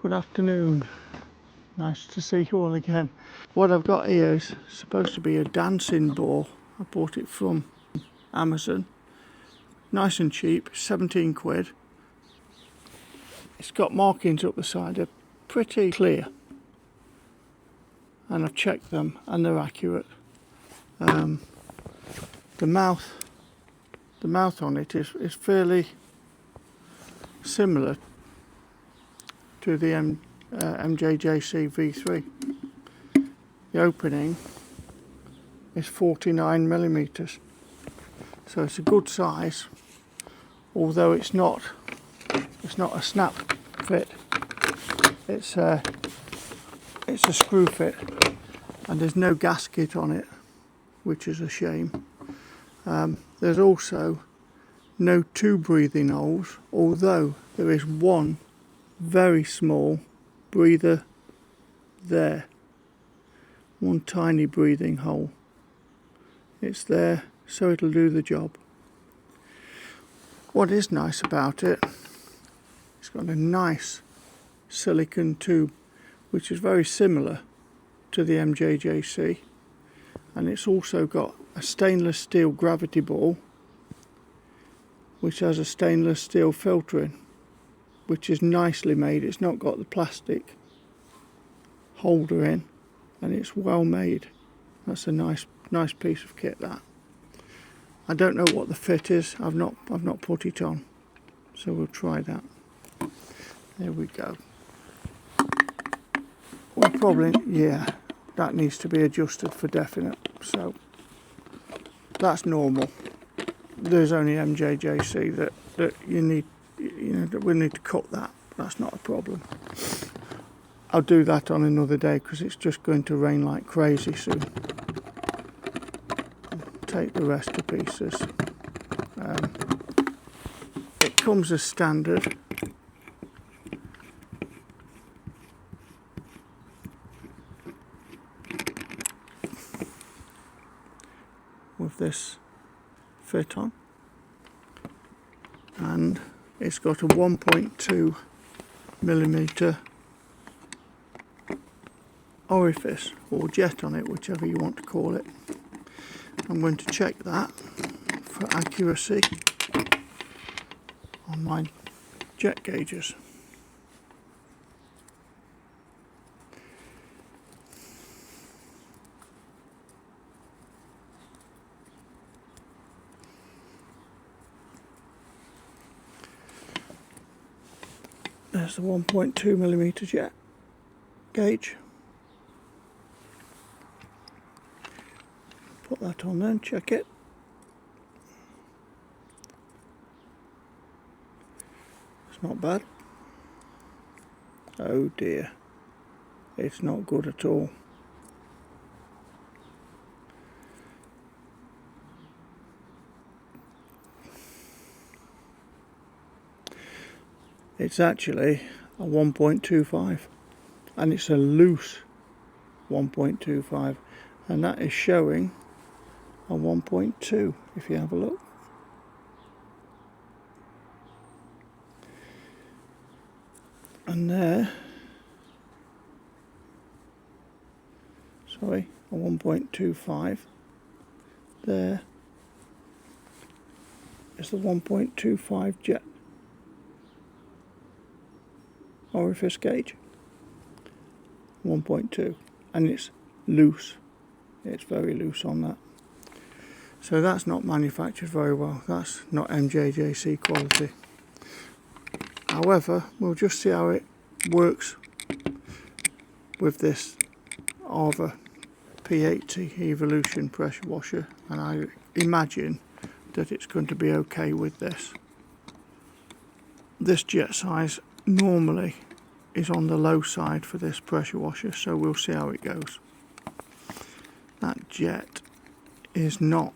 Good afternoon, nice to see you all again. What I've got here is supposed to be a Dancing Boar. I bought it from Amazon, nice and cheap, 17 quid. It's got markings up the side, they're pretty clear, and I've checked them and they're accurate. The mouth on it is fairly similar to the MJJC V3. The opening is 49 millimeters, so it's a good size, although it's not a snap fit. It's a screw fit, and there's no gasket on it, which is a shame. There's also no two breathing holes, although there is one very small breather there, one tiny breathing hole. It's there so it'll do the job. What is nice about it, it's got a nice silicone tube which is very similar to the MJJC, and it's also got a stainless steel gravity ball which has a stainless steel filter in, which is nicely made. It's not got the plastic holder in, and it's well made. That's a nice piece of kit, that. I don't know what the fit is. I've not put it on, so we'll try that. There we go. Well, probably, yeah, that needs to be adjusted for definite, so that's normal. There's only MJJC that you need, that we need to cut that. That's not a problem. I'll do that on another day because it's just going to rain like crazy soon. Take the rest to pieces. It comes as standard. With this fit on, and it's got a 1.2 millimeter orifice or jet on it, whichever you want to call it. I'm going to check that for accuracy on my jet gauges. There's the 1.2 millimeter jet gauge. Put that on there and check it. It's not bad. Oh dear, it's not good at all. It's actually a 1.25, and it's a loose 1.25, and that is showing a 1.2 if you have a look. And there, sorry, a 1.25. There is the 1.25 jet orifice gauge, 1.2, and it's loose. It's very loose on that. So that's not manufactured very well. That's not MJJC quality. However, we'll just see how it works with this Arva P80 Evolution pressure washer, and I imagine that it's going to be okay with this. This jet size normally is on the low side for this pressure washer, so we'll see how it goes. That jet is not.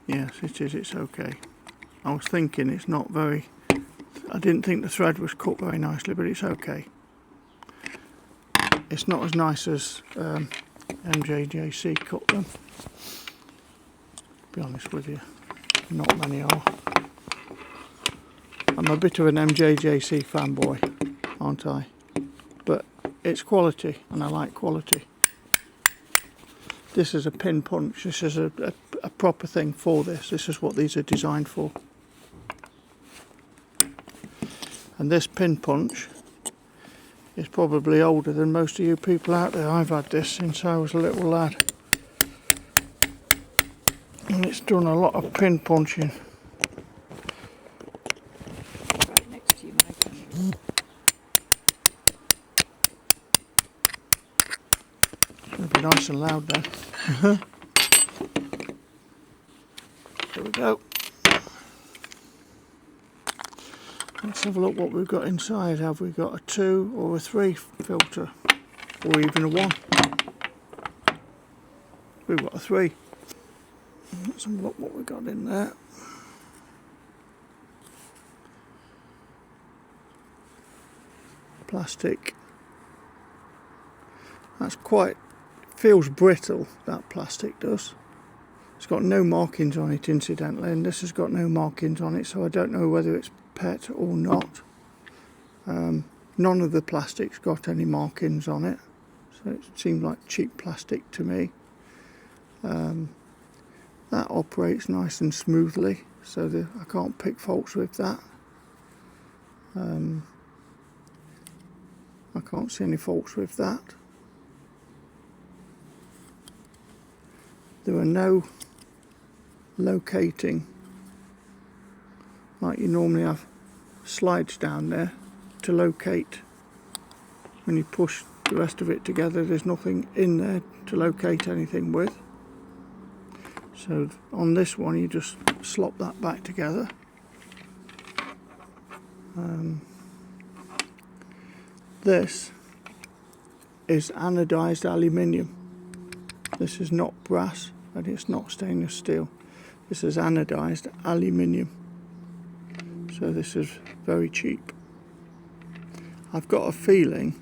Yes, it is, it's okay. I was thinking it's not very, I didn't think the thread was cut very nicely, but it's okay. It's not as nice as MJJC cut them, be honest with you. Not many are. I'm a bit of an MJJC fanboy, aren't I? But it's quality, and I like quality. This is a pin punch. This is a proper thing for this. This is what these are designed for. And this pin punch is probably older than most of you people out there. I've had this since I was a little lad. And it's done a lot of pin punching. Right next to you, Mike. It's going to be nice and loud then. There we go. Let's have a look what we've got inside. Have we got a 2 or a 3 filter? Or even a 1? We've got a 3. Let's have a look what we've got in there. Plastic. That's quite, feels brittle, that plastic does. It's got no markings on it incidentally, and this has got no markings on it, so I don't know whether it's PET or not. None of the plastic's got any markings on it, so it seems like cheap plastic to me. That operates nice and smoothly, so I can't pick faults with that. I can't see any faults with that. There are no locating, like you normally have slides down there to locate. When you push the rest of it together, there's nothing in there to locate anything with. So on this one you just slop that back together. This is anodized aluminium. This is not brass and it's not stainless steel. This is anodized aluminium. So this is very cheap. I've got a feeling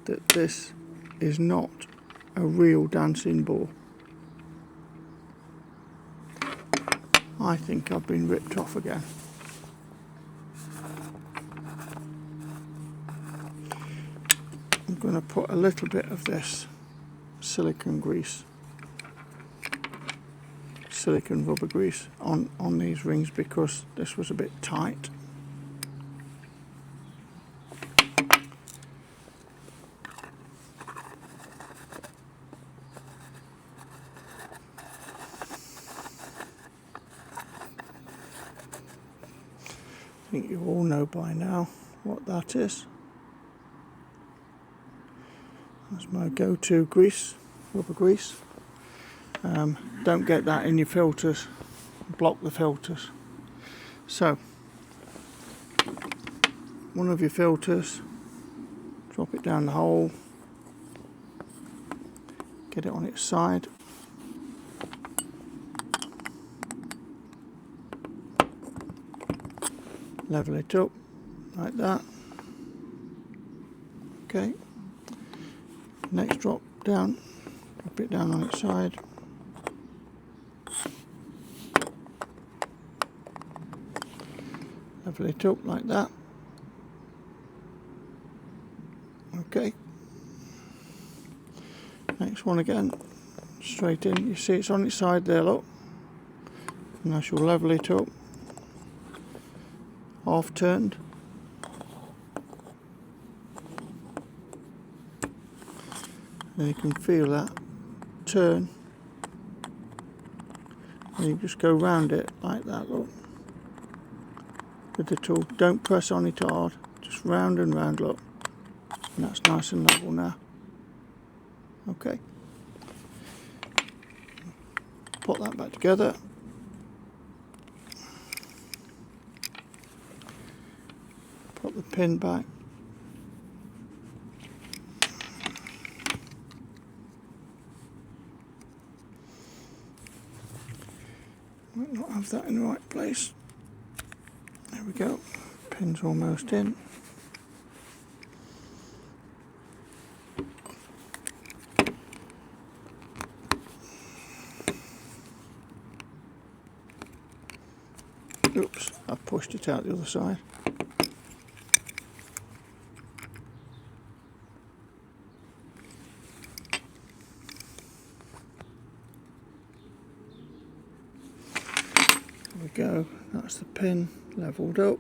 that this is not a real Dancing Boar. I think I've been ripped off again. I'm going to put a little bit of this silicone grease, silicone rubber grease on these rings because this was a bit tight. I think you all know by now what that is. That's my go-to grease, rubber grease. Don't get that in your filters, block the filters. So, one of your filters, drop it down the hole, get it on its side. Level it up like that. Okay. Next drop down it down on its side. Level it up like that. Okay. Next one again, straight in. You see it's on its side there, look. And I shall level it up. Half turned. And you can feel that turn. And you just go round it like that, look. With the tool. Don't press on it hard. Just round and round, look. And that's nice and level now. Okay. Put that back together. Put the pin back. Might not have that in the right place. There we go. Pin's almost in. Oops, I've pushed it out the other side. There we go, that's the pin levelled up.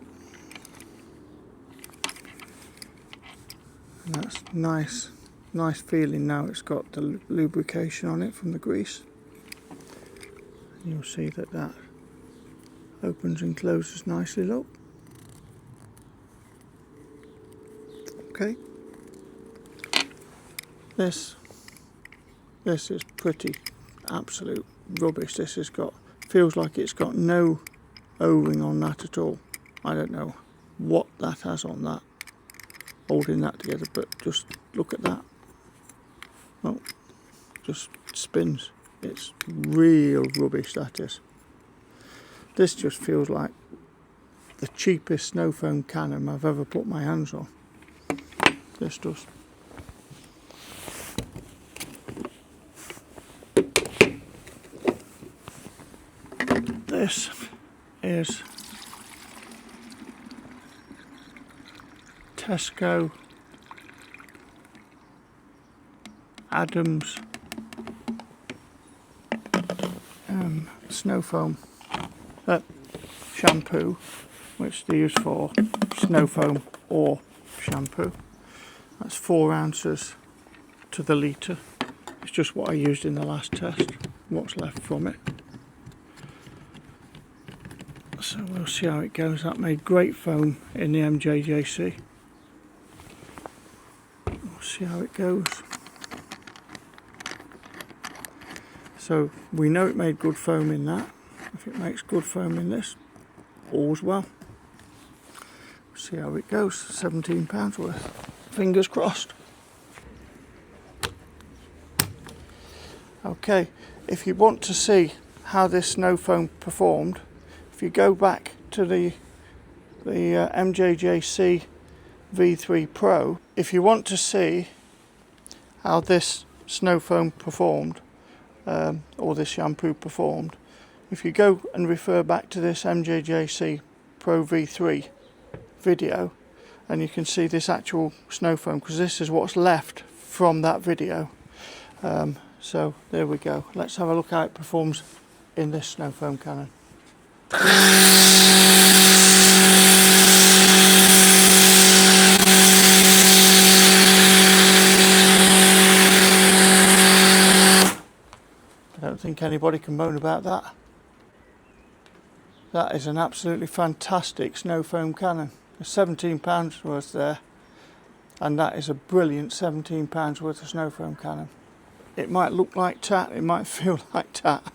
And that's nice feeling now. It's got the lubrication on it from the grease. And you'll see that that opens and closes nicely, look. Okay. This is pretty absolute rubbish. This has got, feels like it's got no O-ring on that at all. I don't know what that has on that, holding that together, but just look at that. Well, just spins. It's real rubbish, that is. This just feels like the cheapest snow foam cannon I've ever put my hands on. This does. This is Tesco Adams snow foam shampoo, which they use for snow foam or shampoo. That's 4 ounces to the litre. It's just what I used in the last test, what's left from it. So we'll see how it goes. That made great foam in the MJJC. We'll see how it goes. So we know it made good foam in that. If it makes good foam in this, all's well. We'll see how it goes. £17 worth. Fingers crossed. Okay, if you want to see how this snow foam performed, if you go back to the MJJC V3 Pro, if you want to see how this snow foam performed, or this shampoo performed, if you go and refer back to this MJJC Pro V3 video, and you can see this actual snow foam, because this is what's left from that video. So there we go. Let's have a look how it performs in this snow foam cannon. I don't think anybody can moan about that. That is an absolutely fantastic snow foam cannon. There's £17 worth there, and that is a brilliant £17 worth of snow foam cannon. It might look like tat, it might feel like tat,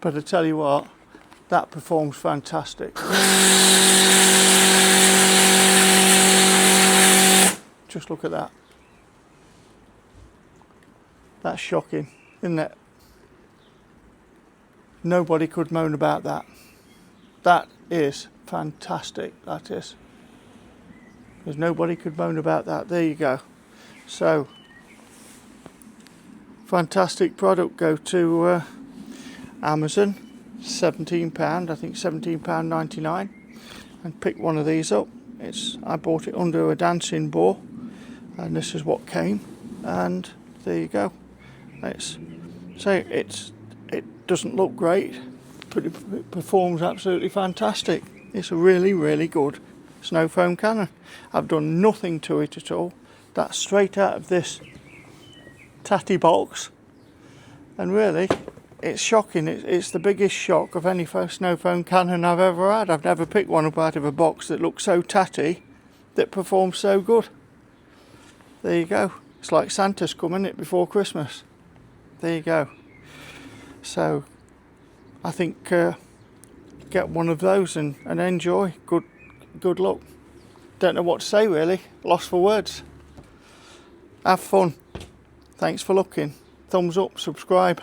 but I tell you what, that performs fantastic. Just look at that. That's shocking, isn't it? Nobody could moan about that. That is fantastic, that is. Because nobody could moan about that. There you go. So, fantastic product. Go to Amazon, £17, I think £17.99, and pick one of these up. I bought it under a Dancing Boar, and this is what came, and there you go. It doesn't look great, but it performs absolutely fantastic. It's a really, really good snow foam cannon. I've done nothing to it at all. That's straight out of this tatty box, and really it's shocking. It's the biggest shock of any snow foam cannon I've ever had. I've never picked one up out of a box that looks so tatty that performs so good. There you go. It's like Santa's coming it before Christmas. There you go. So I think get one of those and enjoy. Good luck. Don't know what to say really. Lost for words. Have fun. Thanks for looking. Thumbs up, subscribe.